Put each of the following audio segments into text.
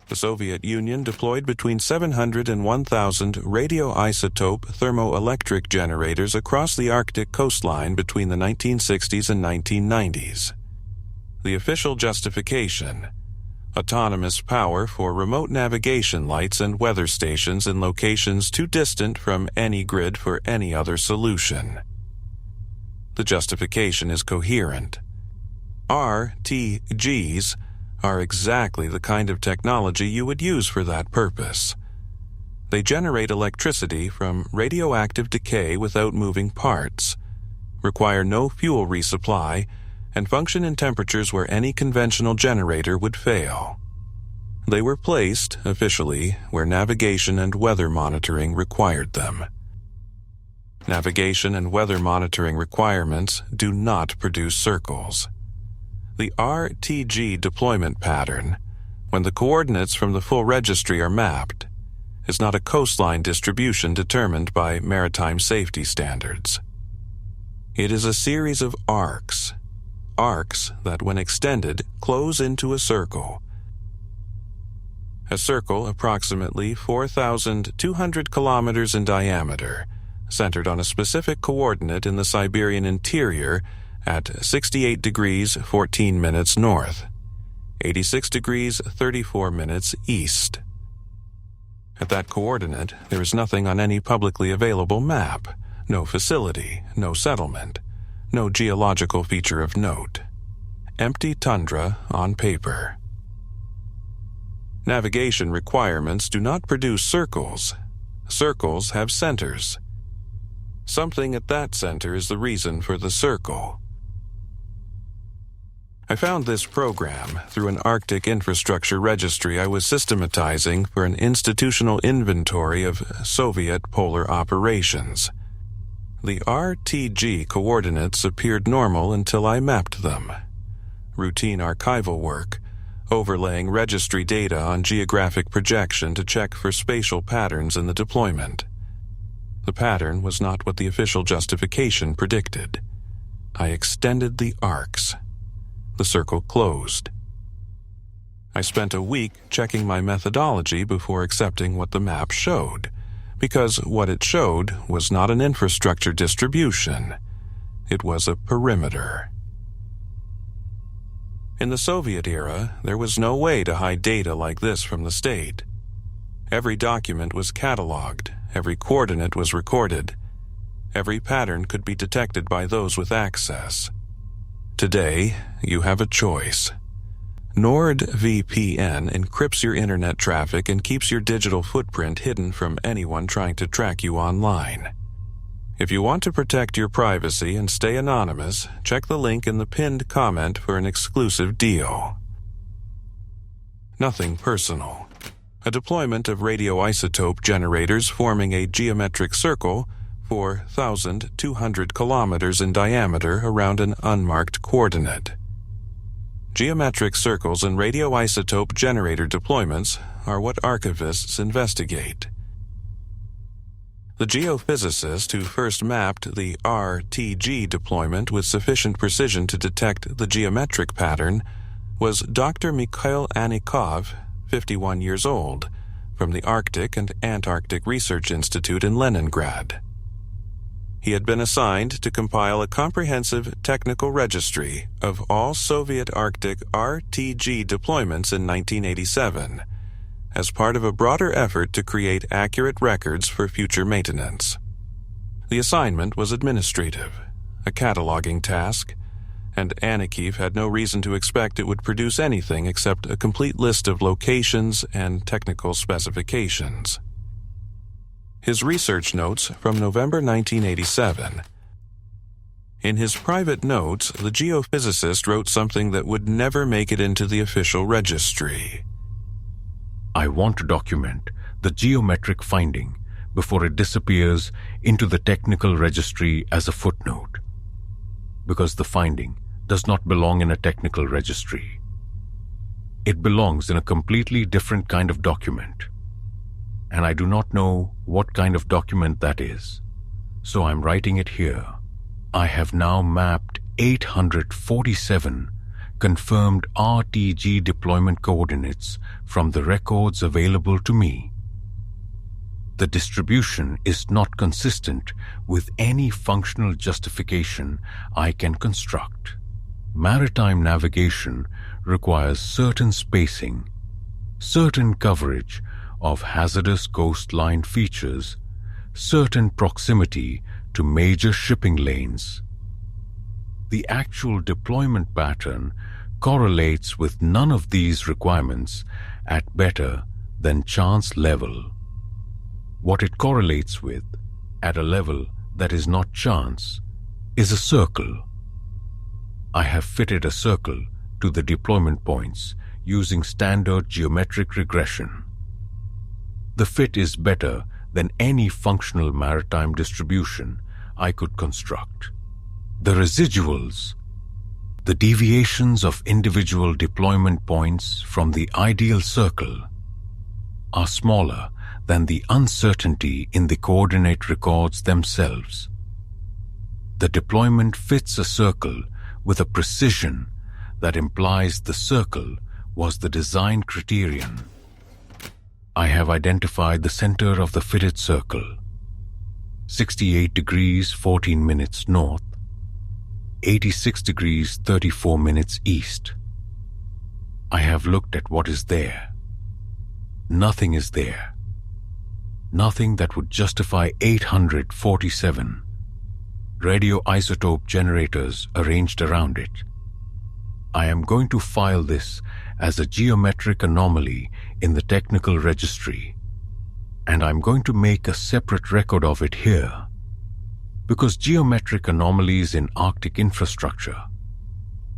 The Soviet Union deployed between 700 and 1,000 radioisotope thermoelectric generators across the Arctic coastline between the 1960s and 1990s. The official justification: autonomous power for remote navigation lights and weather stations in locations too distant from any grid for any other solution. The justification is coherent. RTGs are exactly the kind of technology you would use for that purpose. They generate electricity from radioactive decay without moving parts, require no fuel resupply, and function in temperatures where any conventional generator would fail. They were placed, officially, where navigation and weather monitoring required them. Navigation and weather monitoring requirements do not produce circles. The RTG deployment pattern, when the coordinates from the full registry are mapped, is not a coastline distribution determined by maritime safety standards. It is a series of arcs that, when extended, close into a circle. A circle approximately 4,200 kilometers in diameter, centered on a specific coordinate in the Siberian interior at 68 degrees 14 minutes north, 86 degrees 34 minutes east. At that coordinate, there is nothing on any publicly available map, no facility, no settlement, no geological feature of note. Empty tundra on paper. Navigation requirements do not produce circles. Circles have centers. Something at that center is the reason for the circle. I found this program through an Arctic infrastructure registry I was systematizing for an institutional inventory of Soviet polar operations. The RTG coordinates appeared normal until I mapped them. Routine archival work, overlaying registry data on geographic projection to check for spatial patterns in the deployment. The pattern was not what the official justification predicted. I extended the arcs. The circle closed. I spent a week checking my methodology before accepting what the map showed, because what it showed was not an infrastructure distribution. It was a perimeter. In the Soviet era, there was no way to hide data like this from the state. Every document was cataloged, every coordinate was recorded, every pattern could be detected by those with access. Today, you have a choice. NordVPN encrypts your internet traffic and keeps your digital footprint hidden from anyone trying to track you online. If you want to protect your privacy and stay anonymous, check the link in the pinned comment for an exclusive deal. Nothing personal. A deployment of radioisotope generators forming a geometric circle 4,200 kilometers in diameter around an unmarked coordinate. Geometric circles and radioisotope generator deployments are what archivists investigate. The geophysicist who first mapped the RTG deployment with sufficient precision to detect the geometric pattern was Dr. Mikhail Anikeev, 51 years old, from the Arctic and Antarctic Research Institute in Leningrad. He had been assigned to compile a comprehensive technical registry of all Soviet Arctic RTG deployments in 1987, as part of a broader effort to create accurate records for future maintenance. The assignment was administrative, a cataloging task, and Anikeev had no reason to expect it would produce anything except a complete list of locations and technical specifications. His research notes from November 1987. In his private notes, the geophysicist wrote something that would never make it into the official registry. I want to document the geometric finding before it disappears into the technical registry as a footnote, because the finding does not belong in a technical registry. It belongs in a completely different kind of document, and I do not know what kind of document that is, so I'm writing it here. I have now mapped 847 confirmed RTG deployment coordinates from the records available to me. The distribution is not consistent with any functional justification I can construct. Maritime navigation requires certain spacing, certain coverage of hazardous coastline features, certain proximity to major shipping lanes. The actual deployment pattern correlates with none of these requirements at better than chance level. What it correlates with, at a level that is not chance, is a circle. I have fitted a circle to the deployment points using standard geometric regression. The fit is better than any functional maritime distribution I could construct. The residuals, the deviations of individual deployment points from the ideal circle, are smaller than the uncertainty in the coordinate records themselves. The deployment fits a circle with a precision that implies the circle was the design criterion. I have identified the center of the fitted circle, 68 degrees 14 minutes north, 86 degrees 34 minutes east. I have looked at what is there. Nothing is there. Nothing that would justify 847 radioisotope generators arranged around it. I am going to file this as a geometric anomaly in the technical registry, and I'm going to make a separate record of it here, because geometric anomalies in Arctic infrastructure,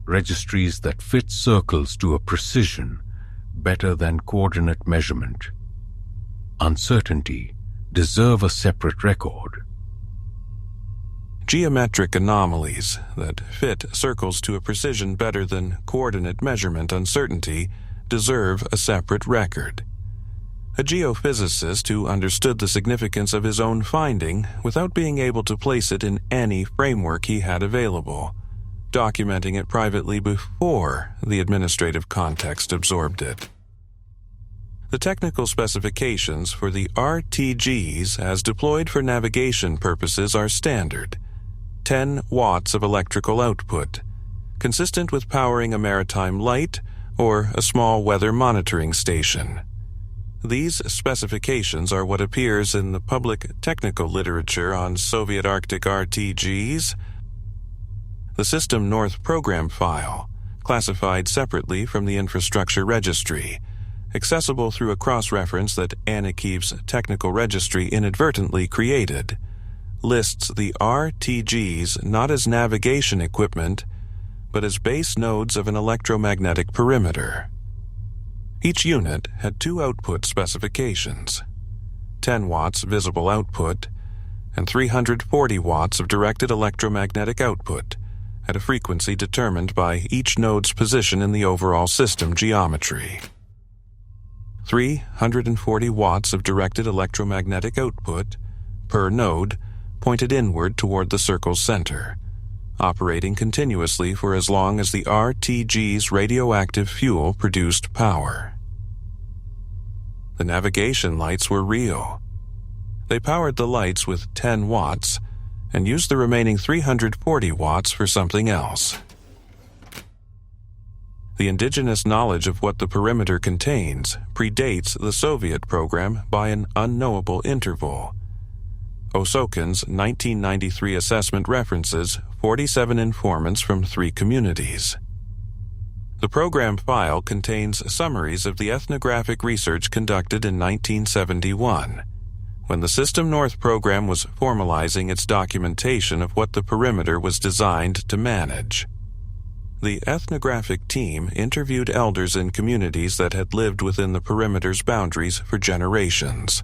registries that fit circles to a precision better than coordinate measurement, uncertainty, deserve a separate record. Geometric anomalies that fit circles to a precision better than coordinate measurement uncertainty deserve a separate record. A geophysicist who understood the significance of his own finding without being able to place it in any framework he had available, documenting it privately before the administrative context absorbed it. The technical specifications for the RTGs as deployed for navigation purposes are standard: 10 watts of electrical output, consistent with powering a maritime light or a small weather monitoring station. These specifications are what appears in the public technical literature on Soviet Arctic RTGs. The System North program file, classified separately from the infrastructure registry, accessible through a cross-reference that Anikeev's technical registry inadvertently created, lists the RTGs not as navigation equipment, but as base nodes of an electromagnetic perimeter. Each unit had 2 output specifications: 10 watts visible output and 340 watts of directed electromagnetic output at a frequency determined by each node's position in the overall system geometry. 340 watts of directed electromagnetic output per node pointed inward toward the circle's center, operating continuously for as long as the RTG's radioactive fuel produced power. The navigation lights were real. They powered the lights with 10 watts and used the remaining 340 watts for something else. The indigenous knowledge of what the perimeter contains predates the Soviet program by an unknowable interval. Osokin's 1993 assessment references 47 informants from 3 communities. The program file contains summaries of the ethnographic research conducted in 1971, when the System North program was formalizing its documentation of what the perimeter was designed to manage. The ethnographic team interviewed elders in communities that had lived within the perimeter's boundaries for generations.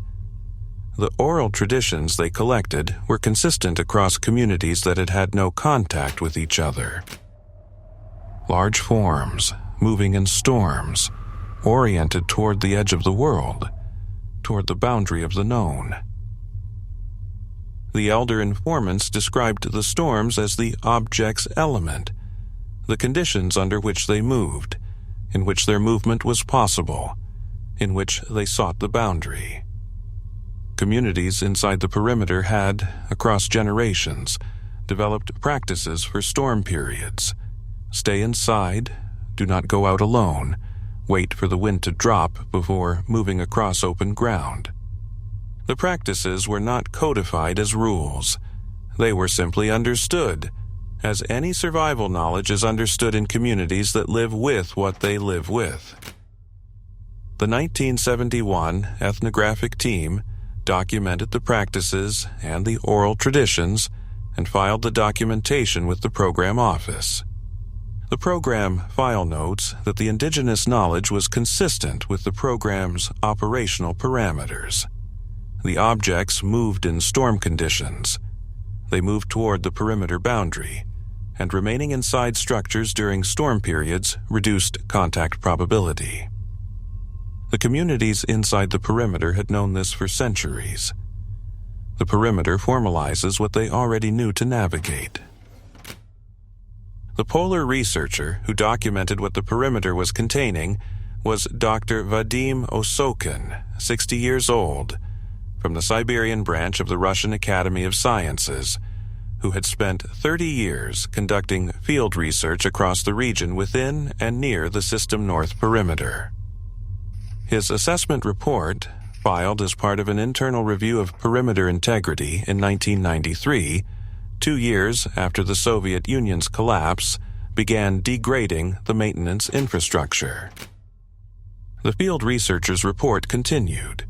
The oral traditions they collected were consistent across communities that had had no contact with each other. Large forms, moving in storms, oriented toward the edge of the world, toward the boundary of the known. The elder informants described the storms as the object's element, the conditions under which they moved, in which their movement was possible, in which they sought the boundary. Communities inside the perimeter had, across generations, developed practices for storm periods. Stay inside, do not go out alone, wait for the wind to drop before moving across open ground. The practices were not codified as rules. They were simply understood, as any survival knowledge is understood in communities that live with what they live with. The 1971 ethnographic team documented the practices and the oral traditions and filed the documentation with the program office. The program file notes that the indigenous knowledge was consistent with the program's operational parameters. The objects moved in storm conditions. They moved toward the perimeter boundary, and remaining inside structures during storm periods reduced contact probability. The communities inside the perimeter had known this for centuries. The perimeter formalizes what they already knew to navigate. The polar researcher who documented what the perimeter was containing was Dr. Vadim Osokin, 60 years old, from the Siberian branch of the Russian Academy of Sciences, who had spent 30 years conducting field research across the region within and near the System North perimeter. His assessment report, filed as part of an internal review of perimeter integrity in 1993, 2 years after the Soviet Union's collapse, began degrading the maintenance infrastructure. The field researcher's report continued,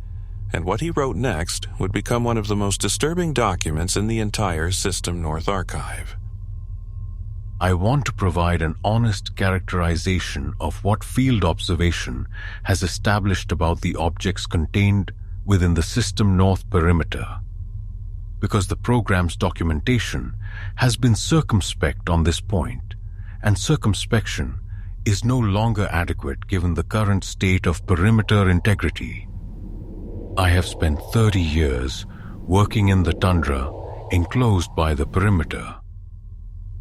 and what he wrote next would become one of the most disturbing documents in the entire System North archive. I want to provide an honest characterization of what field observation has established about the objects contained within the System North perimeter, because the program's documentation has been circumspect on this point, and circumspection is no longer adequate given the current state of perimeter integrity. I have spent 30 years working in the tundra enclosed by the perimeter,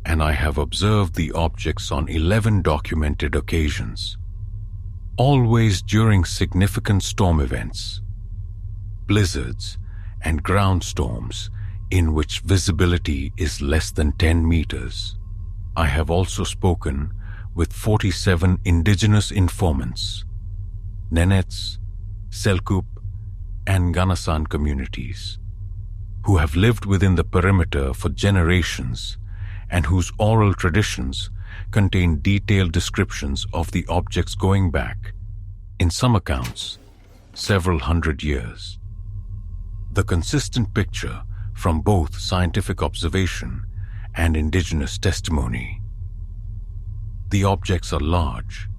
and I have observed the objects on 11 documented occasions, always during significant storm events, blizzards, and ground storms in which visibility is less than 10 meters. I have also spoken with 47 indigenous informants, Nenets, Selkup, and Ganasan communities, who have lived within the perimeter for generations and whose oral traditions contain detailed descriptions of the objects going back, in some accounts, several hundred years. The consistent picture from both scientific observation and indigenous testimony. The objects are large.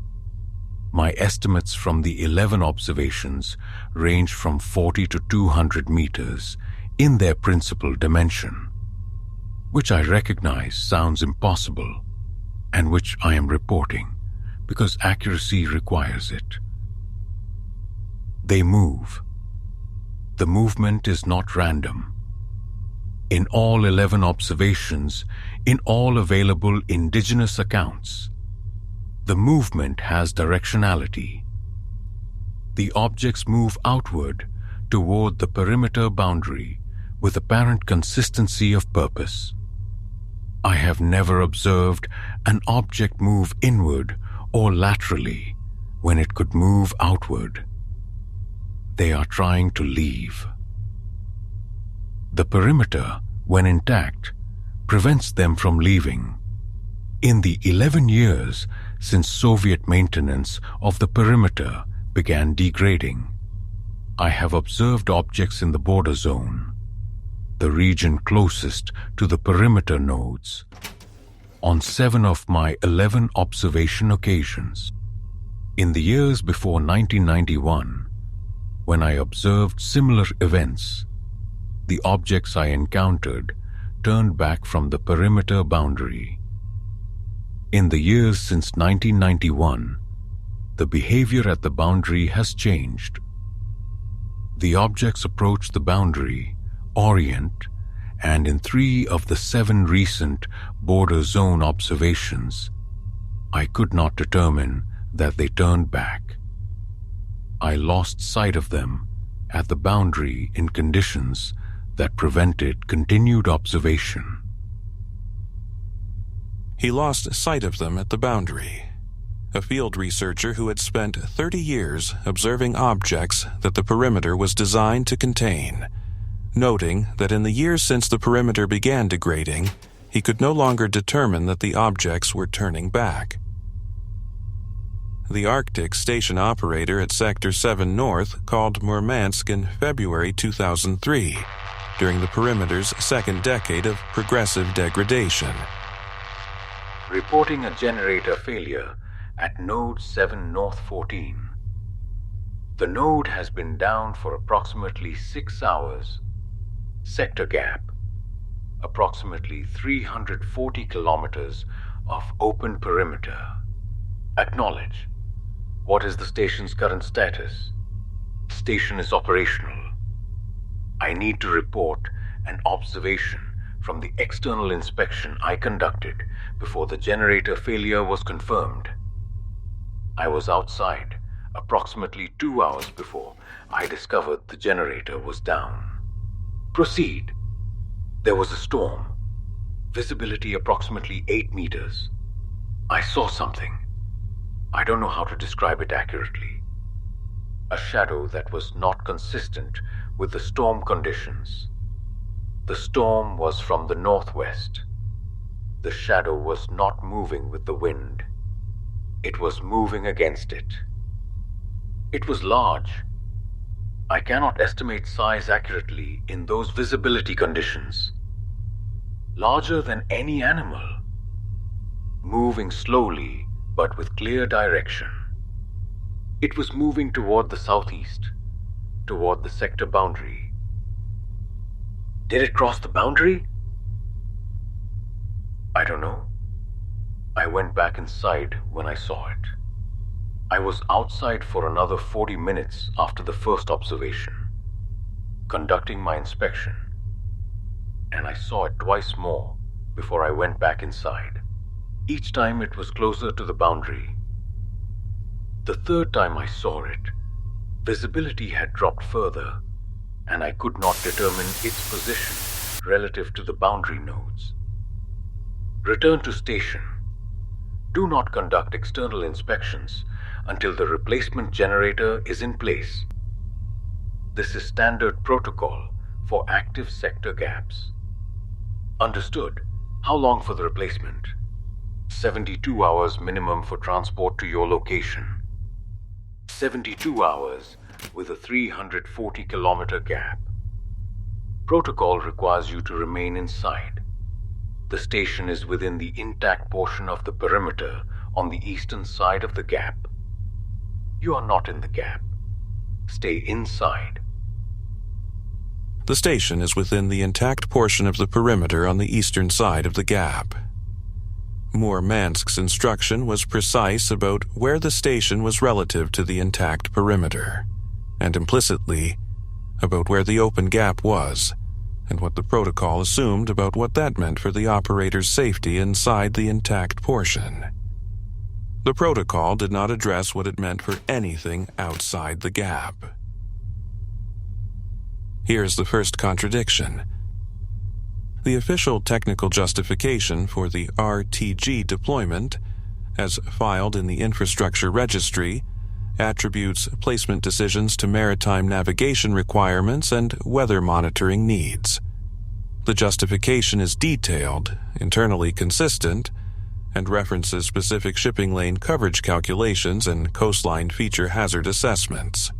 My estimates from the 11 observations range from 40 to 200 meters in their principal dimension, which I recognize sounds impossible and which I am reporting because accuracy requires it. They move. The movement is not random. In all 11 observations, in all available indigenous accounts, the movement has directionality. The objects move outward toward the perimeter boundary with apparent consistency of purpose. I have never observed an object move inward or laterally when it could move outward. They are trying to leave. The perimeter, when intact, prevents them from leaving. In the 11 years since Soviet maintenance of the perimeter began degrading, I have observed objects in the border zone, the region closest to the perimeter nodes, on 7 of my 11 observation occasions. In the years before 1991, when I observed similar events, the objects I encountered turned back from the perimeter boundary. In the years since 1991, the behavior at the boundary has changed. The objects approach the boundary, orient, and in 3 of the 7 recent border zone observations, I could not determine that they turned back. I lost sight of them at the boundary in conditions that prevented continued observation. He lost sight of them at the boundary. A field researcher who had spent 30 years observing objects that the perimeter was designed to contain, noting that in the years since the perimeter began degrading, he could no longer determine that the objects were turning back. The Arctic station operator at Sector 7 North called Murmansk in February 2003, during the perimeter's second decade of progressive degradation. Reporting a generator failure at Node 7 North 14. The node has been down for approximately 6 hours. Sector gap, approximately 340 kilometers of open perimeter. Acknowledge. What is the station's current status? Station is operational. I need to report an observation from the external inspection I conducted before the generator failure was confirmed. I was outside approximately 2 hours before I discovered the generator was down. Proceed. There was a storm. Visibility approximately 8 meters. I saw something. I don't know how to describe it accurately. A shadow that was not consistent with the storm conditions. The storm was from the northwest. The shadow was not moving with the wind. It was moving against it. It was large. I cannot estimate size accurately in those visibility conditions. Larger than any animal. Moving slowly but with clear direction. It was moving toward the southeast, toward the sector boundary. Did it cross the boundary? I don't know. I went back inside when I saw it. I was outside for another 40 minutes after the first observation, conducting my inspection, and I saw it twice more before I went back inside. Each time it was closer to the boundary. The third time I saw it, visibility had dropped further, and I could not determine its position relative to the boundary nodes. Return to station. Do not conduct external inspections until the replacement generator is in place. This is standard protocol for active sector gaps. Understood. How long for the replacement? 72 hours minimum for transport to your location. 72 hours with a 340-kilometer gap. Protocol requires you to remain inside. The station is within the intact portion of the perimeter on the eastern side of the gap. You are not in the gap. Stay inside. The station is within the intact portion of the perimeter on the eastern side of the gap. Murmansk's instruction was precise about where the station was relative to the intact perimeter, and implicitly about where the open gap was, and what the protocol assumed about what that meant for the operator's safety inside the intact portion. The protocol did not address what it meant for anything outside the gap. Here's the first contradiction. The official technical justification for the RTG deployment, as filed in the infrastructure registry, attributes placement decisions to maritime navigation requirements and weather monitoring needs. The justification is detailed, internally consistent, and references specific shipping lane coverage calculations and coastline feature hazard assessments.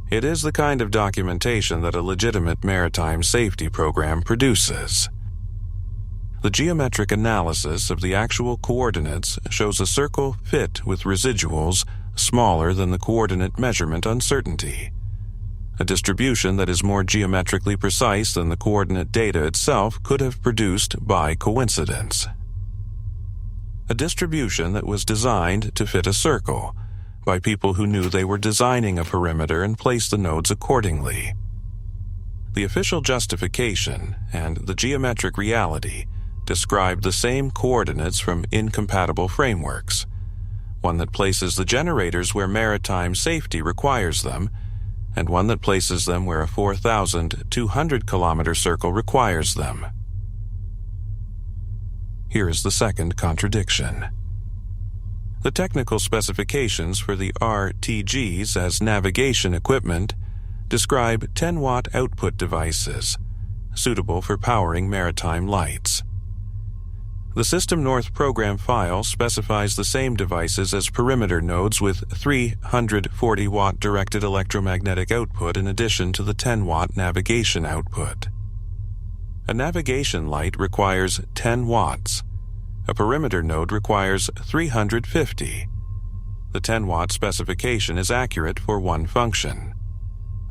It is the kind of documentation that a legitimate maritime safety program produces. The geometric analysis of the actual coordinates shows a circle fit with residuals smaller than the coordinate measurement uncertainty, a distribution that is more geometrically precise than the coordinate data itself could have produced by coincidence. A distribution that was designed to fit a circle by people who knew they were designing a perimeter and placed the nodes accordingly. The official justification and the geometric reality describe the same coordinates from incompatible frameworks, one that places the generators where maritime safety requires them, and one that places them where a 4,200-kilometer circle requires them. Here is the second contradiction. The technical specifications for the RTGs as navigation equipment describe 10-watt output devices, suitable for powering maritime lights. The System North program file specifies the same devices as perimeter nodes with 340-watt directed electromagnetic output in addition to the 10-watt navigation output. A navigation light requires 10 watts. A perimeter node requires 350. The 10-watt specification is accurate for one function.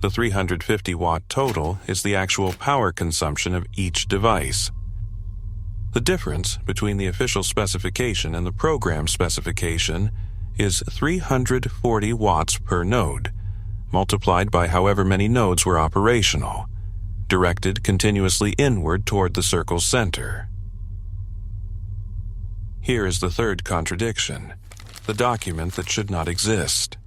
The 350-watt total is the actual power consumption of each device. The difference between the official specification and the program specification is 340 watts per node, multiplied by however many nodes were operational, directed continuously inward toward the circle's center. Here is the third contradiction, the document that should not exist.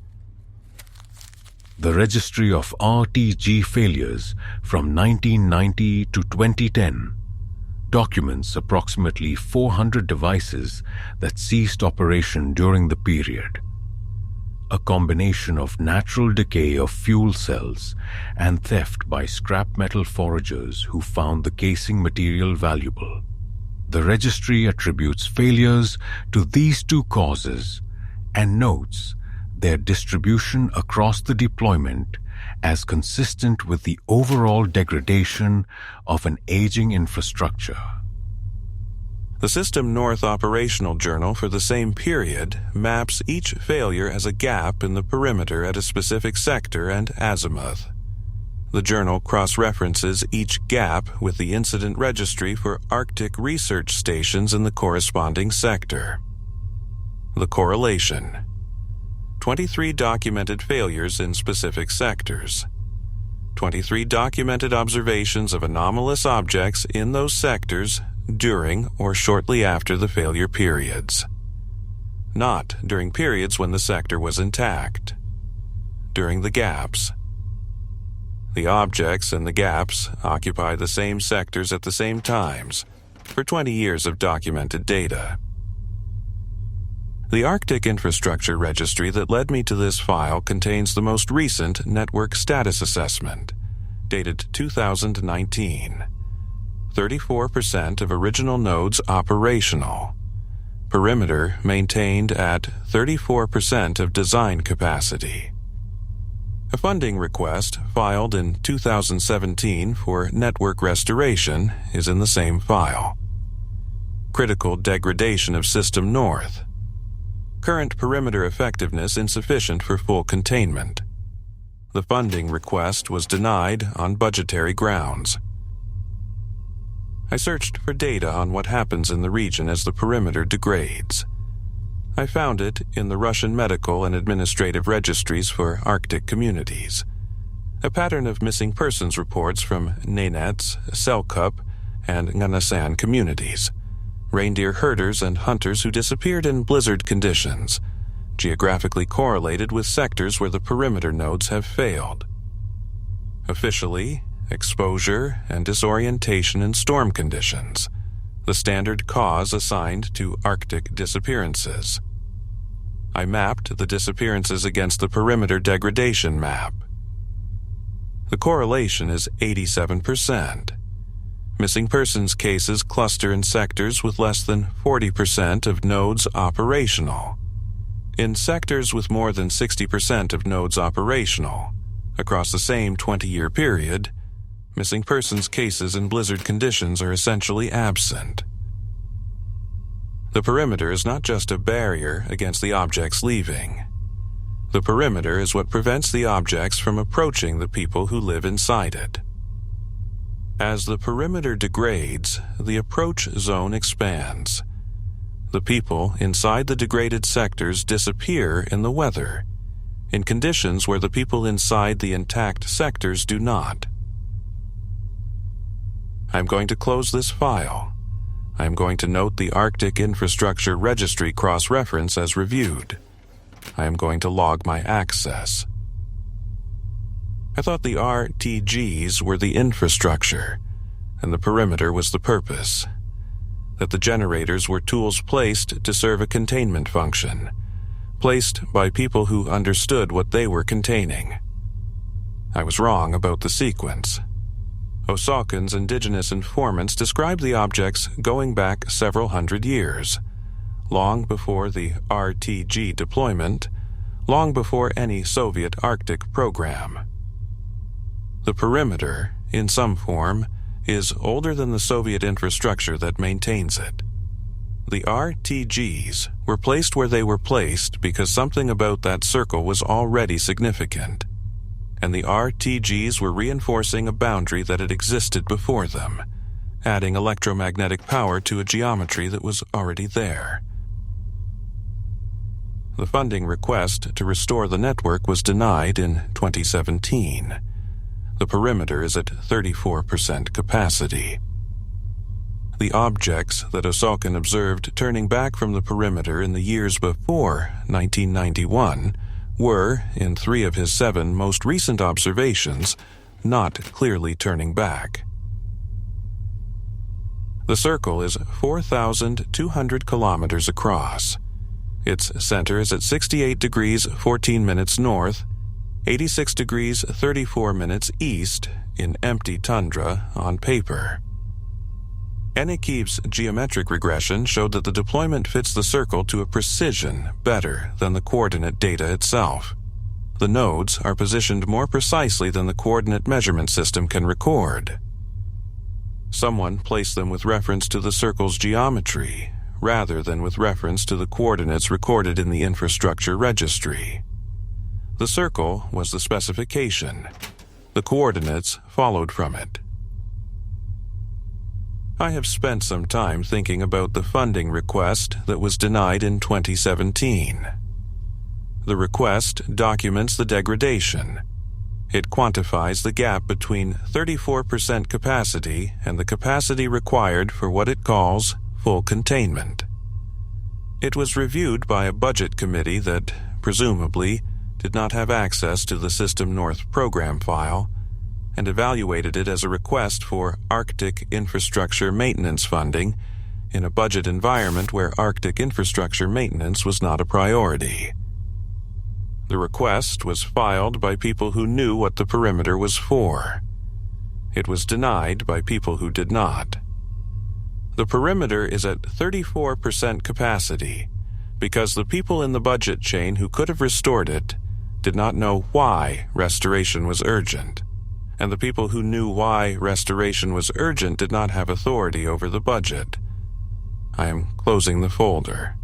The Registry of RTG Failures from 1990 to 2010 documents approximately 400 devices that ceased operation during the period. A combination of natural decay of fuel cells and theft by scrap metal foragers who found the casing material valuable. The registry attributes failures to these two causes and notes their distribution across the deployment as consistent with the overall degradation of an aging infrastructure. The System North operational journal for the same period maps each failure as a gap in the perimeter at a specific sector and azimuth. The journal cross-references each gap with the incident registry for Arctic research stations in the corresponding sector. The correlation: 23 documented failures in specific sectors. 23 documented observations of anomalous objects in those sectors during or shortly after the failure periods. Not during periods when the sector was intact. During the gaps. The objects and the gaps occupy the same sectors at the same times, for 20 years of documented data. The Arctic Infrastructure Registry that led me to this file contains the most recent network status assessment, dated 2019. 34% of original nodes operational. Perimeter maintained at 34% of design capacity. A funding request filed in 2017 for network restoration is in the same file. Critical degradation of System North. Current perimeter effectiveness insufficient for full containment. The funding request was denied on budgetary grounds. I searched for data on what happens in the region as the perimeter degrades. I found it in the Russian medical and administrative registries for Arctic communities. A pattern of missing persons reports from Nenets, Selkup, and Nganasan communities. Reindeer herders and hunters who disappeared in blizzard conditions, geographically correlated with sectors where the perimeter nodes have failed. Officially, exposure and disorientation in storm conditions, the standard cause assigned to Arctic disappearances. I mapped the disappearances against the perimeter degradation map. The correlation is 87%. Missing persons cases cluster in sectors with less than 40% of nodes operational. In sectors with more than 60% of nodes operational, across the same 20-year period, missing persons cases in blizzard conditions are essentially absent. The perimeter is not just a barrier against the objects leaving. The perimeter is what prevents the objects from approaching the people who live inside it. As the perimeter degrades, the approach zone expands. The people inside the degraded sectors disappear in the weather, in conditions where the people inside the intact sectors do not. I'm going to close this file. I'm going to note the Arctic Infrastructure Registry cross-reference as reviewed. I am going to log my access. I thought the RTGs were the infrastructure, and the perimeter was the purpose. That the generators were tools placed to serve a containment function, placed by people who understood what they were containing. I was wrong about the sequence. Osawkin's indigenous informants described the objects going back several hundred years, long before the RTG deployment, long before any Soviet Arctic program. The perimeter, in some form, is older than the Soviet infrastructure that maintains it. The RTGs were placed where they were placed because something about that circle was already significant, and the RTGs were reinforcing a boundary that had existed before them, adding electromagnetic power to a geometry that was already there. The funding request to restore the network was denied in 2017. The perimeter is at 34% capacity. The objects that Osawkin observed turning back from the perimeter in the years before 1991 were, in 3 of his 7 most recent observations, not clearly turning back. The circle is 4,200 kilometers across. Its center is at 68 degrees 14 minutes north, 86 degrees 34 minutes east in empty tundra on paper. Anikeev's geometric regression showed that the deployment fits the circle to a precision better than the coordinate data itself. The nodes are positioned more precisely than the coordinate measurement system can record. Someone placed them with reference to the circle's geometry, rather than with reference to the coordinates recorded in the infrastructure registry. The circle was the specification. The coordinates followed from it. I have spent some time thinking about the funding request that was denied in 2017. The request documents the degradation. It quantifies the gap between 34% capacity and the capacity required for what it calls full containment. It was reviewed by a budget committee that, presumably, did not have access to the System North program file, and evaluated it as a request for Arctic infrastructure maintenance funding in a budget environment where Arctic infrastructure maintenance was not a priority. The request was filed by people who knew what the perimeter was for. It was denied by people who did not. The perimeter is at 34% capacity because the people in the budget chain who could have restored it did not know why restoration was urgent, and the people who knew why restoration was urgent did not have authority over the budget. I am closing the folder.